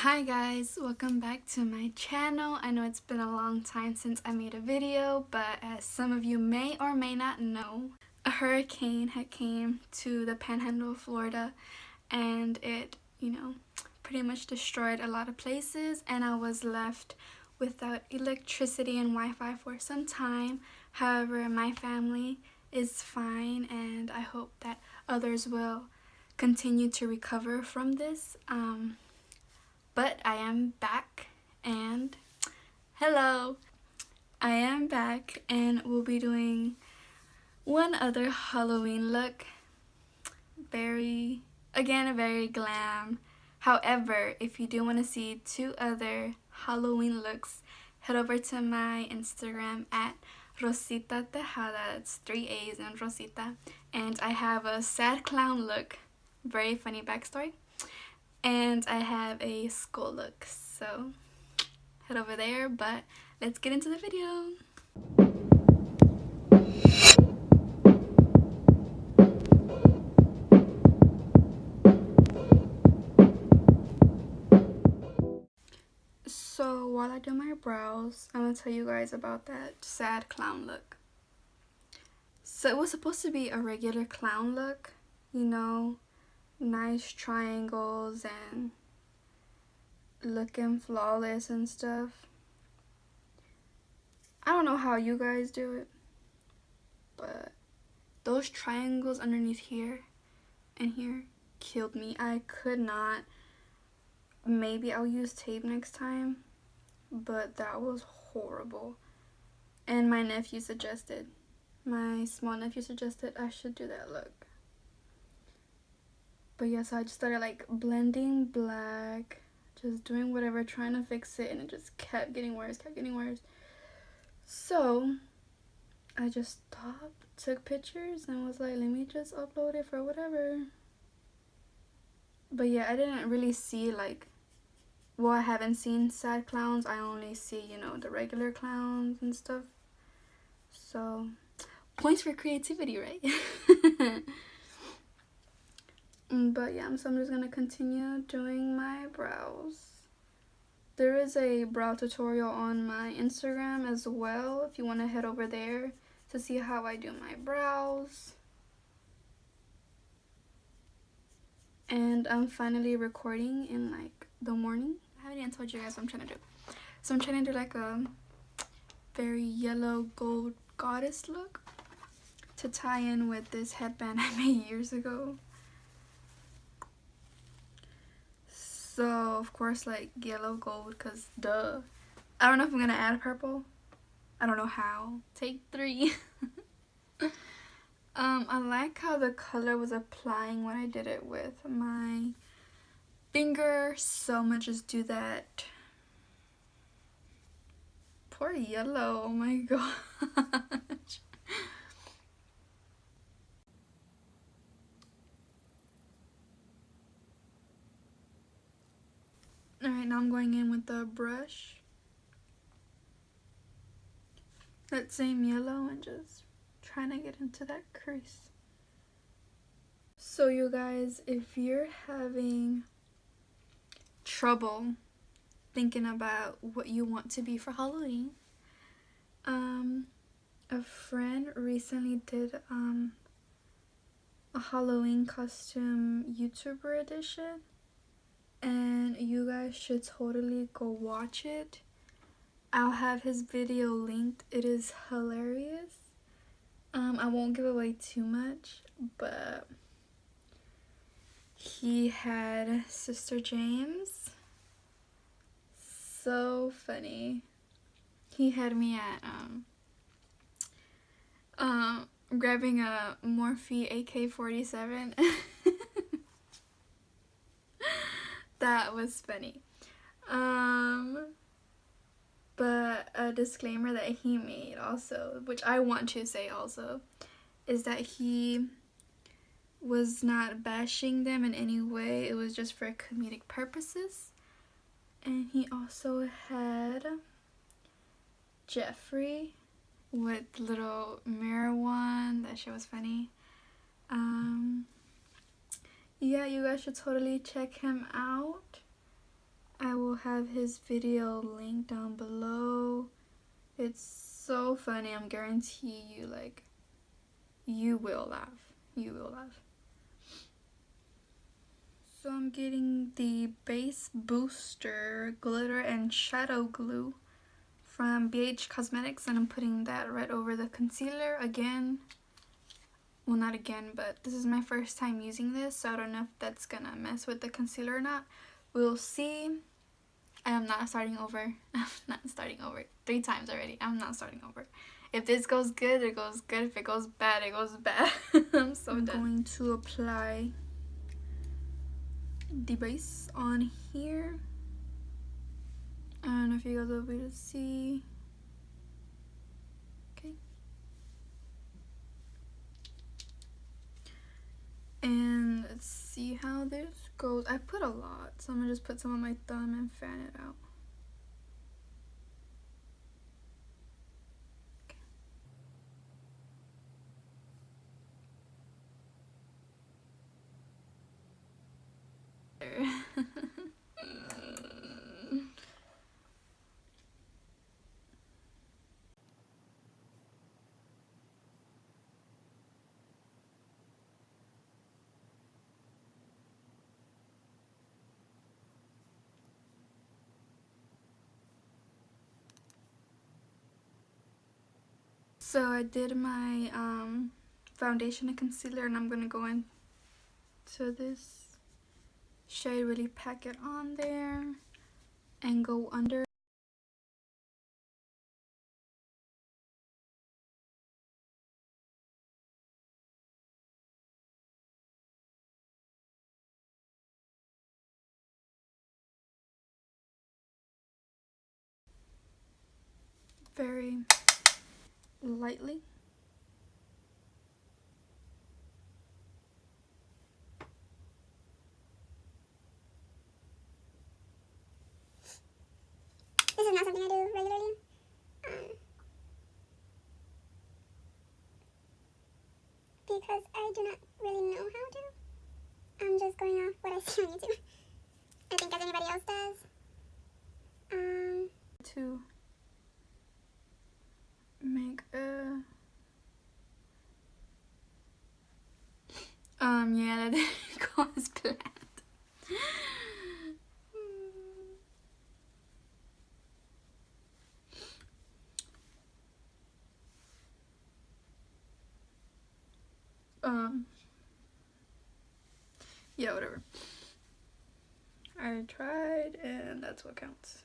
Hi guys, welcome back to my channel. I know it's been a long time since I made a video, but as some of you may or may not know, a hurricane had came to the Panhandle of Florida and it, pretty much destroyed a lot of places, and I was left without electricity and Wi-Fi for some time. However, my family is fine and I hope that others will continue to recover from this. But I am back, and hello! I am back and we'll be doing one other Halloween look. Again, a very glam. However, if you do want to see two other Halloween looks, head over to my Instagram at Rositaaa Tejada. It's 3 A's in Rosita. And I have a sad clown look, very funny backstory. And I have a skull look, so head over there, but let's get into the video. So while I do my brows, I'm going to tell you guys about that sad clown look. So it was supposed to be a regular clown look, nice triangles and looking flawless and stuff. I don't know how you guys do it, but those triangles underneath here and here killed me. I could not. Maybe I'll use tape next time, but that was horrible. And my small nephew suggested I should do that look. But yeah, so I just started like blending black, just doing whatever, trying to fix it, and it just kept getting worse. So I just stopped, took pictures, and was like, let me just upload it for whatever. But yeah, I didn't really see I haven't seen sad clowns. I only see, the regular clowns and stuff. So, points for creativity, right? But yeah, so I'm just gonna continue doing my brows. There is a brow tutorial on my Instagram as well if you want to head over there to see how I do my brows. And I'm finally recording in the morning. I haven't even told you guys what I'm trying to do. So I'm trying to do a very yellow gold goddess look to tie in with this headband I made years ago. So of course yellow gold, cause duh. I don't know if I'm gonna add purple. I don't know how. Take 3. I like how the color was applying when I did it with my finger, so I'm gonna just do that. Poor yellow, oh my gosh. Alright, now I'm going in with the brush. That same yellow and just trying to get into that crease. So you guys, if you're having trouble thinking about what you want to be for Halloween, a friend recently did a Halloween costume YouTuber edition, and you guys should totally go watch it. I'll have his video linked. It is hilarious. I won't give away too much, but he had Sister James. So funny. He had me at grabbing a Morphe AK-47. That was funny. But a disclaimer that he made also, which I want to say also, is that he was not bashing them in any way. It was just for comedic purposes. And he also had Jeffrey with little mirror one. That shit was funny. Yeah, you guys should totally check him out. I will have his video linked down below. It's so funny. I'm guarantee you, like, you will laugh. You will laugh. So I'm getting the Base Booster Glitter and Shadow Glue from BH Cosmetics, and I'm putting that right over the concealer again. Well, not again, but this is my first time using this, so I don't know if that's gonna mess with the concealer or not. We'll see. I'm not starting over. I'm not starting over. 3 times already. I'm not starting over. If this goes good, it goes good. If it goes bad, it goes bad. I'm going to apply the base on here. I don't know if you guys will be able to see. Okay. And let's see how this goes. I put a lot, so I'm gonna just put some on my thumb and fan it out. Okay. So I did my foundation and concealer, and I'm gonna go into this shade, really pack it on there and go under. Very lightly. This is not something I do regularly. Because I do not really know how to. I'm just going off what I see on YouTube. I think as anybody else does. To make a yeah, that didn't go as planned. Yeah, whatever. I tried, and that's what counts.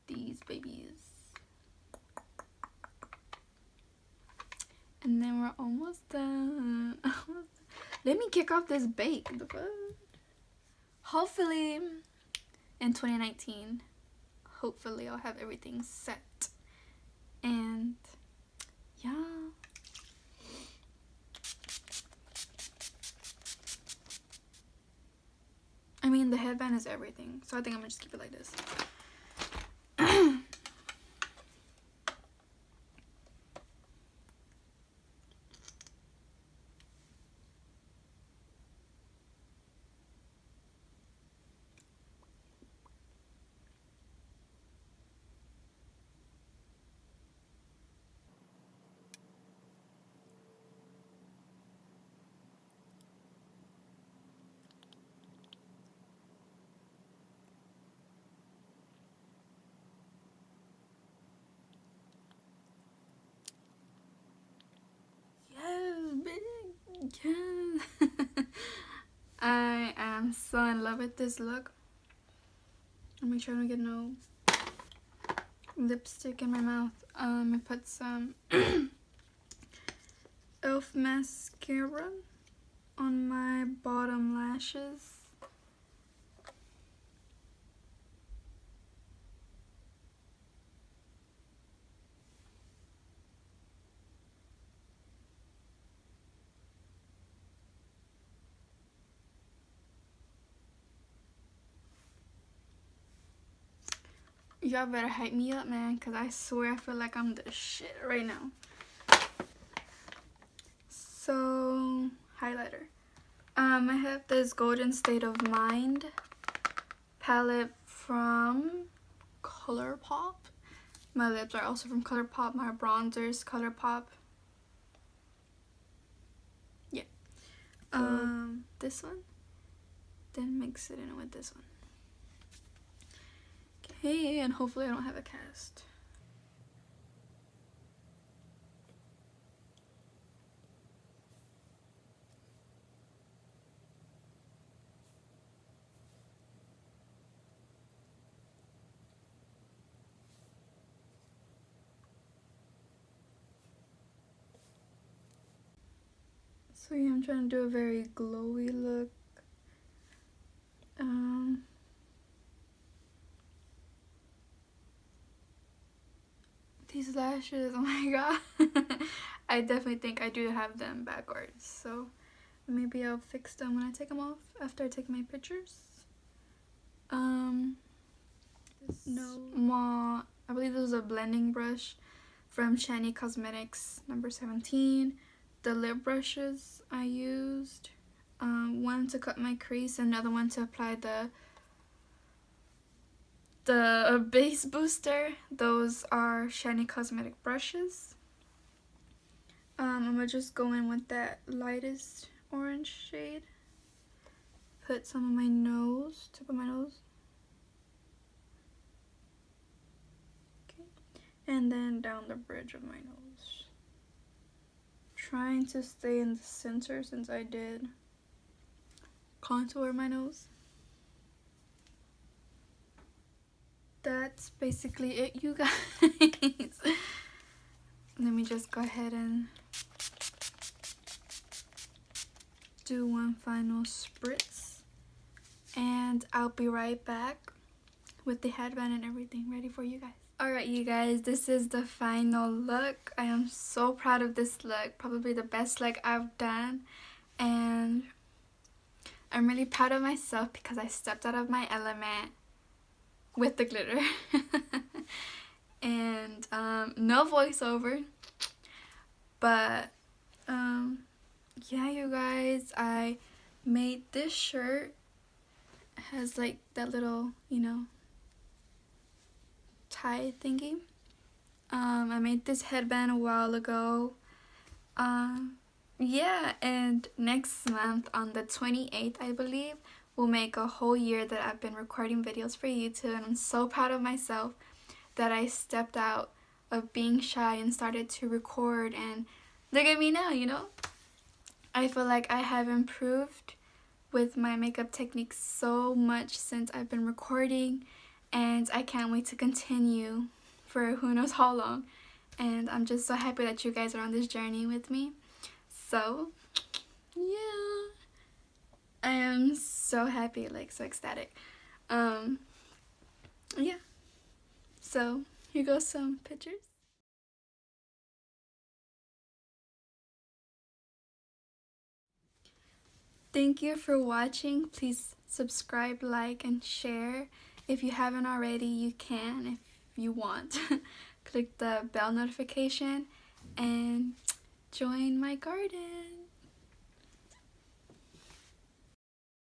These babies. And then we're almost done. Let me kick off this bake. The fuck? Hopefully in 2019, hopefully I'll have everything set. And yeah. I mean, the headband is everything, so I think I'm gonna just keep it like this. Yes. I am so in love with this look. I'll make sure I don't get no lipstick in my mouth. I put some e.l.f. mascara on my bottom lashes. Y'all better hype me up, man, because I swear I feel like I'm the shit right now. So, highlighter. I have this Golden State of Mind palette from Colourpop. My lips are also from Colourpop. My bronzer's Colourpop. Yeah. This one. Then mix it in with this one. Okay, and hopefully I don't have a cast. So yeah, I'm trying to do a very glowy look. These lashes, oh my god. I definitely think I do have them backwards, so maybe I'll fix them when I take them off after I take my pictures. I believe this was a blending brush from Shiny Cosmetics number 17. The lip brushes I used, one to cut my crease, another one to apply the base booster. Those are Shiny Cosmetic brushes. I'm gonna just go in with that lightest orange shade. Put some on my nose, tip of my nose. Okay, and then down the bridge of my nose. Trying to stay in the center since I did contour my nose. That's basically it, you guys. Let me just go ahead and do one final spritz, and I'll be right back with the headband and everything ready for you guys. Alright, you guys, this is the final look. I am so proud of this look, probably the best look I've done, and I'm really proud of myself because I stepped out of my element with the glitter. And no voiceover, but yeah, you guys, I made this shirt. It has like that little, you know, tie thingy. I made this headband a while ago. Yeah, and next month on the 28th, I believe, we'll make a whole year that I've been recording videos for YouTube, and I'm so proud of myself that I stepped out of being shy and started to record, and look at me now, you know? I feel like I have improved with my makeup techniques so much since I've been recording, and I can't wait to continue for who knows how long. And I'm just so happy that you guys are on this journey with me. So yeah, I am so happy, like so ecstatic. Yeah, so here goes some pictures. Thank you for watching. Please subscribe, like, and share. If you haven't already, you can if you want. Click the bell notification and join my garden.